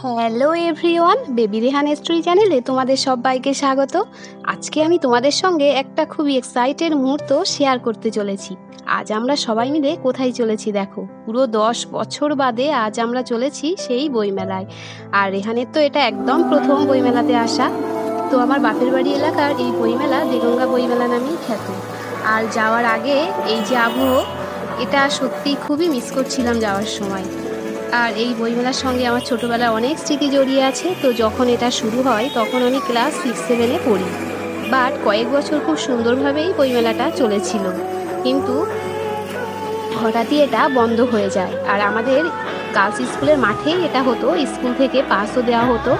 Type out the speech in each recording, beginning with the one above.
Hello everyone, baby Rehan story চ্যানেলে তোমাদের সবাইকে স্বাগত। আজকে আমি তোমাদের সঙ্গে একটা খুবই এক্সাইটেড মুহূর্ত শেয়ার করতে চলেছি। আজ আমরা সবাই মিলে কোথায় চলেছি দেখো, পুরো 10 বছর বাদে আজ আমরা চলেছি সেই বইমেলায়। আর রেহানের তো এটা একদম প্রথম বইমেলাতে আসা। তো আমার বাপের বাড়ি এলাকার এই বইমেলা দেগঙ্গা বইমেলা নামেই খ্যাত। আর যাওয়ার আগে এই যে আবহ, এটা সত্যি খুবই মিস করছিলাম যাওয়ার সময়। আর এই বইমেলার সঙ্গে আমার ছোটোবেলায় অনেক স্মৃতি জড়িয়ে আছে। তো যখন এটা শুরু হয় তখন আমি ক্লাস 6-7-এ পড়ি, বাট কয়েক বছর খুব সুন্দরভাবেই বইমেলাটা চলেছিল, কিন্তু হঠাৎই এটা বন্ধ হয়ে যায়। আর আমাদের গার্লস স্কুলের মাঠেই এটা হতো, স্কুল থেকে পাসও দেওয়া হতো।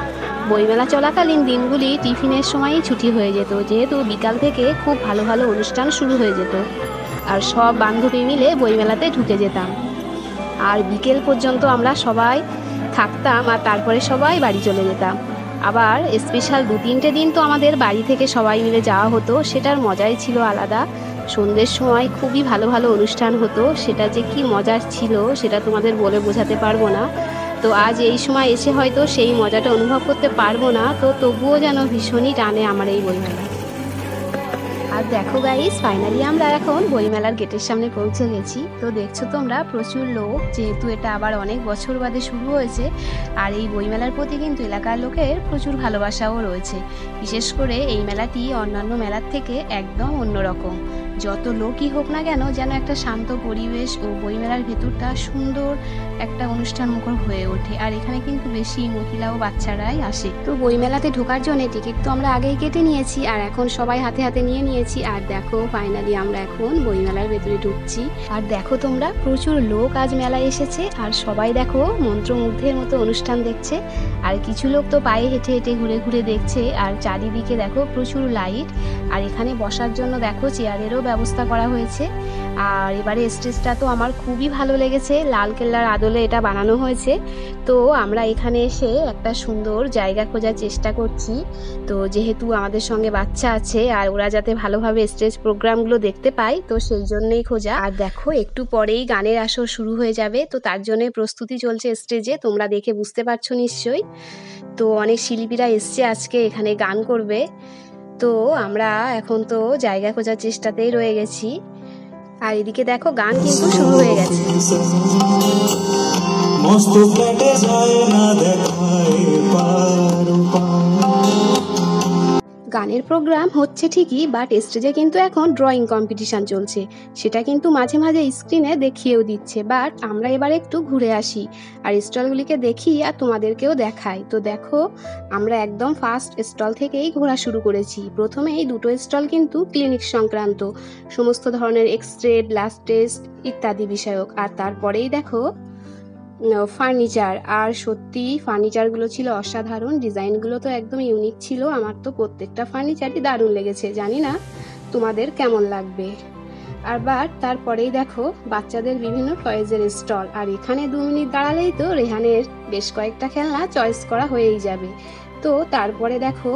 বইমেলা চলাকালীন দিনগুলি টিফিনের সময়ই ছুটি হয়ে যেত, যেহেতু বিকাল থেকে খুব ভালো ভালো অনুষ্ঠান শুরু হয়ে যেত। আর সব বান্ধবী মিলে বইমেলাতে ঢুকে যেতাম, আর বিকেল পর্যন্ত আমরা সবাই থাকতাম, আর তারপরে সবাই বাড়ি চলে যেতাম। আবার স্পেশাল 2-3টে দিন তো আমাদের বাড়ি থেকে সবাই মিলে যাওয়া হতো, সেটার মজাই ছিল আলাদা। সন্ধ্যের সময় খুবই ভালো ভালো অনুষ্ঠান হতো, সেটা যে কি মজার ছিল সেটা তোমাদের বলে বোঝাতে পারবো না। তো আজ এই সময় এসে হয়তো সেই মজাটা অনুভব করতে পারবো না, তো তবুও যেন ভীষণই টানে আমার এই বইমেলা। আর দেখো গাইস, ফাইনালি আমরা এখন বইমেলার গেটের সামনে পৌঁছে গেছি। তো দেখছো তোমরা প্রচুর লোক, যেহেতু এটা আবার অনেক বছর বাদে শুরু হয়েছে। আর এই বইমেলার প্রতি কিন্তু এলাকার লোকের প্রচুর ভালোবাসাও রয়েছে। বিশেষ করে এই মেলাটি অন্যান্য মেলার থেকে একদম অন্যরকম। যত লোকই হোক না কেন, যেন একটা শান্ত পরিবেশ ও বইমেলার ভেতরটা সুন্দর একটা অনুষ্ঠান মুখর হয়ে ওঠে। আর এখানে কিন্তু বেশি মহিলা ও বাচ্চারাই আসে। তো বইমেলাতে ঢোকার জন্য টিকিট তো আমরা আগেই কেটে নিয়েছি, আর এখন সবাই হাতে হাতে নিয়ে নিয়েছি। আর দেখো ফাইনালি আমরা এখন বইমেলার ভেতরে ঢুকছি। আর দেখো তোমরা, প্রচুর লোক আজ মেলায় এসেছে, আর সবাই দেখো মন্ত্রমুগ্ধের মতো অনুষ্ঠান দেখছে। আর কিছু লোক তো পায়ে হেঁটে হেঁটে ঘুরে ঘুরে দেখছে। আর চারিদিকে দেখো প্রচুর লাইট, আর এখানে বসার জন্য দেখো চেয়ারেরও ব্যবস্থা করা হয়েছে। আর এবারে স্টেজটা তো আমার খুবই ভালো লেগেছে, লাল কেল্লার আদলে এটা বানানো হয়েছে। তো আমরা এখানে এসে একটা সুন্দর জায়গা খোঁজার চেষ্টা করছি। তো যেহেতু আমাদের সঙ্গে বাচ্চা আছে, আর ওরা যাতে ভালোভাবে স্টেজ প্রোগ্রামগুলো দেখতে পায়, তো সেই জন্যই খোঁজা। আর দেখো একটু পরেই গানের আসর শুরু হয়ে যাবে, তো তার জন্য প্রস্তুতি চলছে স্টেজে, তোমরা দেখে বুঝতে পারছো নিশ্চয়ই। তো অনেক শিল্পীরা এসছে আজকে এখানে গান করবে। তো আমরা এখন তো জায়গা খোঁজার চেষ্টাতেই রয়ে গেছি। আর এদিকে দেখো গান কিন্তু শুরু হয়ে গেছে। গানের প্রোগ্রাম হচ্ছে ঠিকই, বাট স্টেজে কিন্তু এখন ড্রয়িং কম্পিটিশান চলছে, সেটা কিন্তু মাঝে মাঝে স্ক্রিনে দেখিয়েও দিচ্ছে। বাট আমরা এবার একটু ঘুরে আসি, আর স্টলগুলিকে দেখি আর তোমাদেরকেও দেখাই। তো দেখো আমরা একদম ফার্স্ট স্টল থেকেই ঘোরা শুরু করেছি। প্রথমেই দুটো স্টল কিন্তু ক্লিনিক সংক্রান্ত, সমস্ত ধরনের এক্সরে, ব্লাড টেস্ট ইত্যাদি বিষয়ক। আর তারপরেই দেখো ফার্নিচার। আর সত্যি ফার্নিচারগুলো ছিল অসাধারণ, ডিজাইনগুলো তো একদম ইউনিক ছিল। আমার তো প্রত্যেকটা ফার্নিচারই দারুণ লেগেছে, জানি না তোমাদের কেমন লাগবে। আর তারপরেই দেখো বাচ্চাদের বিভিন্ন টয়েজের স্টল। আর এখানে 2 মিনিট দাঁড়ালেই তো রেহানের বেশ কয়েকটা খেলনা চয়েস করা হয়েই যাবে। তো তারপরে দেখো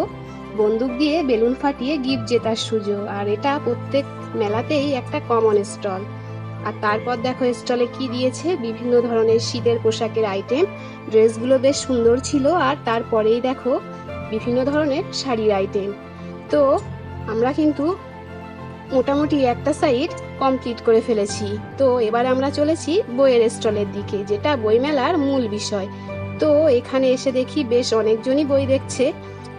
বন্দুক দিয়ে বেলুন ফাটিয়ে গিফট জেতার সুযোগ, আর এটা প্রত্যেক মেলাতেই একটা কমন স্টল। আর তারপর দেখো স্টলে কি দিয়েছে, বিভিন্ন ধরনের শীতের পোশাকের আইটেম, ড্রেসগুলো বেশ সুন্দর ছিল। আর তারপরেই দেখো বিভিন্ন ধরনের শাড়ির আইটেম। তো আমরা কিন্তু মোটামুটি একটা সাইড কমপ্লিট করে ফেলেছি। তো এবার আমরা চলেছি বইয়ের স্টলের দিকে, যেটা বইমেলার মূল বিষয়। তো এখানে এসে দেখি বেশ অনেকজনই বই দেখছে।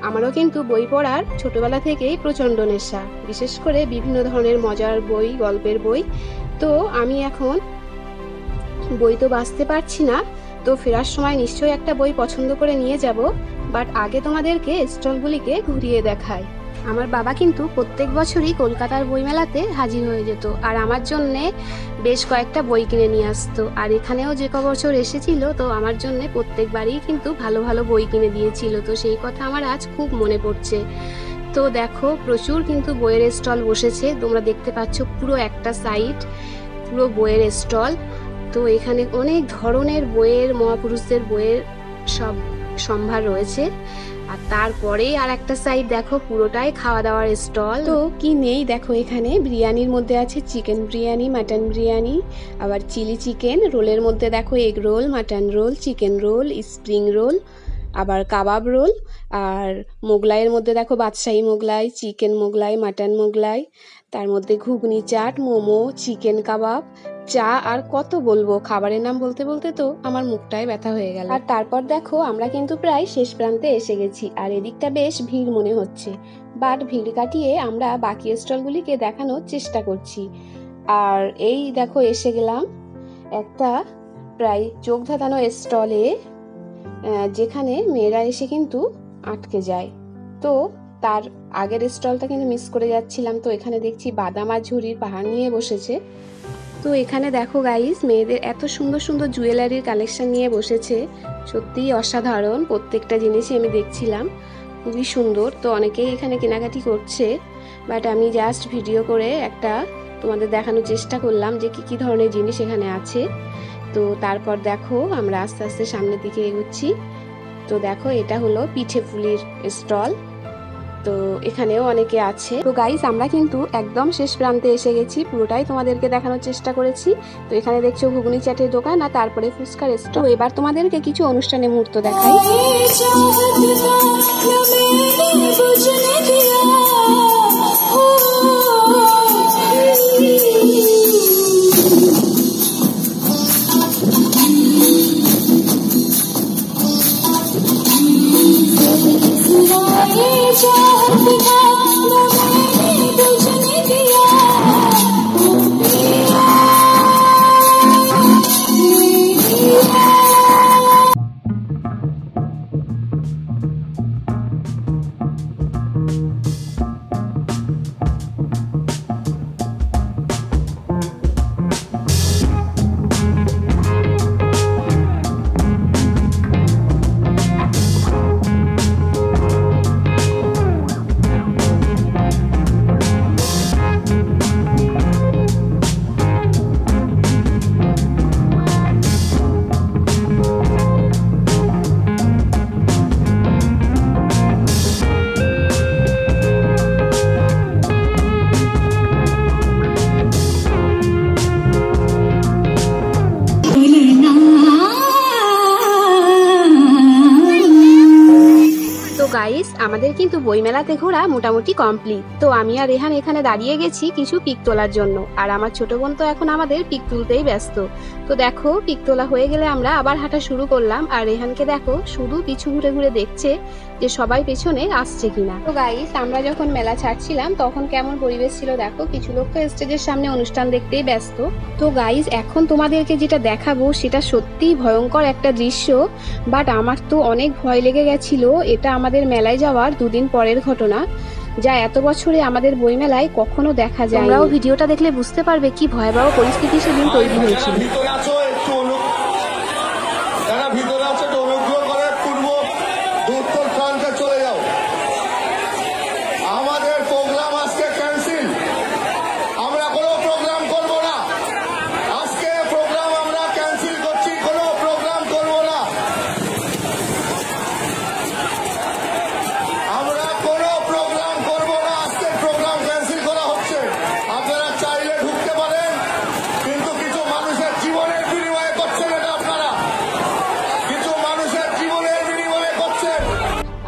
আমারও কিন্তু বই পড়ার ছোটবেলা থেকেই প্রচণ্ড নেশা, বিশেষ করে বিভিন্ন ধরনের মজার বই, গল্পের বই। তো আমি এখন বই তো বাঁচতে পারছি না, তো ফেরার সময় নিশ্চয়ই একটা বই পছন্দ করে নিয়ে যাব। বাট আগে তোমাদেরকে স্টলগুলিকে ঘুরিয়ে দেখাই। আমার বাবা কিন্তু প্রত্যেক বছরই কলকাতার বইমেলাতে হাজির হয়ে যেত, আর আমার জন্যে বেশ কয়েকটা বই কিনে নিয়ে আসতো। আর এখানেও যে বছর এসেছিল, তো আমার জন্যে প্রত্যেকবারই কিন্তু ভালো ভালো বই কিনে দিয়েছিল। তো সেই কথা আমার আজ খুব মনে পড়ছে। তো দেখো প্রচুর কিন্তু বইয়ের স্টল বসেছে, তোমরা দেখতে পাচ্ছ পুরো একটা সাইড পুরো বইয়ের স্টল। তো এখানে অনেক ধরনের বইয়ের, মহাপুরুষদের বইয়ের সব সম্ভার রয়েছে। আর তারপরেই আর একটা সাইড দেখো পুরোটাই খাওয়া দাওয়ার স্টল। তো কি নেই দেখো, এখানে বিরিয়ানির মধ্যে আছে চিকেন বিরিয়ানি, মাটন বিরিয়ানি, আবার চিলি চিকেন। রোলের মধ্যে দেখো egg roll, mutton role, chicken roll, spring roll, আবার কাবাব রোল, আর মোগলাইয়ের মধ্যে দেখো বাদশাহী মোগলাই, চিকেন মোগলাই, মাটন মোগলাই, তার মধ্যে ঘুগনি চাট, মোমো, চিকেন কাবাব, চা, আর কত বলবো। খাবারের নাম বলতে বলতে তো আমার মুখটাই ব্যথা হয়ে গেল। আর তারপর দেখো আমরা কিন্তু প্রায় শেষ প্রান্তে এসে গেছি, আর এদিকটা বেশ ভিড় মনে হচ্ছে, বাট ভিড় কাটিয়ে আমরা বাকি স্টলগুলিকে দেখানোর চেষ্টা করছি। আর এই দেখো এসে গেলাম একটা প্রায় চোখ ধাঁধানো স্টলে, যেখানে মেয়েরা এসে কিন্তু আটকে যায়। তো তার আগের স্টলটা কিন্তু মিস করে যাচ্ছিলাম। তো এখানে দেখছি বাদাম আর ঝুড়ির পাহাড় নিয়ে বসেছে। তো এখানে দেখো গাইস, মেয়েদের এত সুন্দর সুন্দর জুয়েলারির কালেকশন নিয়ে বসেছে, সত্যিই অসাধারণ। প্রত্যেকটা জিনিসই আমি দেখছিলাম, খুবই সুন্দর। তো অনেকেই এখানে কেনাকাটি করছে, বাট আমি জাস্ট ভিডিও করে একটা তোমাদের দেখানোর চেষ্টা করলাম যে কি কি ধরনের জিনিস এখানে আছে। তো তারপর দেখো আমরা আস্তে আস্তে সামনের দিকে এগোচ্ছি। তো দেখো এটা হলো পিঠে পুলির স্টল, তো এখানেও অনেকে আছে। তো গাইস আমরা কিন্তু একদম শেষ প্রান্তে এসে গেছি, পুরোটাই তোমাদেরকে দেখানোর চেষ্টা করেছি। তো এখানে দেখছো ঘুগনি চাটের দোকান, আর তারপরে ফুচকার স্টল। এবার তোমাদেরকে কিছু অনুষ্ঠানের মুহূর্ত দেখাই। গাইস আমাদের কিন্তু বইমেলাতে ঘোরা মোটামুটি কমপ্লিট। তো আমি আর রেহান এখানে দাঁড়িয়ে গেছি কিছু পিক তোলার জন্য, আর আমার ছোট বোন তো এখন আমাদের পিক তুলতেই ব্যস্ত। তো দেখো পিক তোলা হয়ে গেলে আমরা আবার হাঁটা শুরু করলাম, আর রেহানকে দেখো শুধু পিছু ঘুরে ঘুরে দেখছে যে সবাই পেছনে আসছে কিনা। তো গাইস আমরা যখন মেলা ছাড়ছিলাম তখন কেমন পরিবেশ ছিল দেখো, কিছু লোক তো স্টেজের সামনে অনুষ্ঠান দেখতেই ব্যস্ত। তো গাইস এখন তোমাদেরকে যেটা দেখাবো সেটা সত্যিই ভয়ঙ্কর একটা দৃশ্য, বাট আমার তো অনেক ভয় লেগে গেছিল। এটা আমাদের মেলায় যাওয়ার দুদিন পরের ঘটনা, যা এত বছরে আমাদের বইমেলায় কখনো দেখা যায়। তোমরাও ভিডিওটা দেখলে বুঝতে পারবে কি ভয়াবহ পরিস্থিতি সেদিন তৈরি হয়েছিল।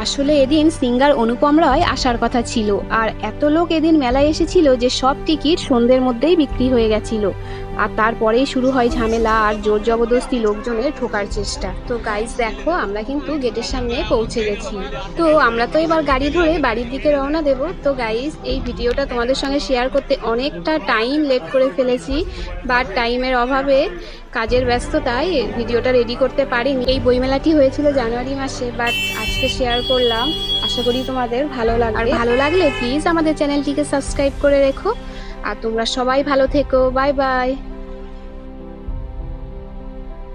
আসলে এদিন সিঙ্গার অনুপম রয় আসার কথা ছিল, আর এত লোক এদিন মেলায় এসেছিল যে সব টিকিট সন্ধ্যের মধ্যেই বিক্রি হয়ে গেছিল। আর তারপরেই শুরু হয় ঝামেলা আর জোর জবরদস্তি লোকজনের ঢোকার চেষ্টা। তো গাইস দেখো আমরা কিন্তু গেটের সামনে পৌঁছে গেছি। তো আমরা তো এবার গাড়ি ধরে বাড়ির দিকে রওনা দেব। তো গাইস এই ভিডিওটা তোমাদের সঙ্গে শেয়ার করতে অনেকটা টাইম লেট করে ফেলেছি, বাট টাইমের অভাবে কাজের ব্যস্ততায় ভিডিওটা রেডি করতে পারিনি। এই বইমেলাটি হয়েছিল জানুয়ারি মাসে, বাট আজকে শেয়ার করলাম। আশা করি তোমাদের ভালো লাগবে, আর ভালো লাগলে প্লিজ আমাদের চ্যানেলটিকে সাবস্ক্রাইব করে রেখো। আর তোমরা সবাই ভালো থেকো, বাই বাই।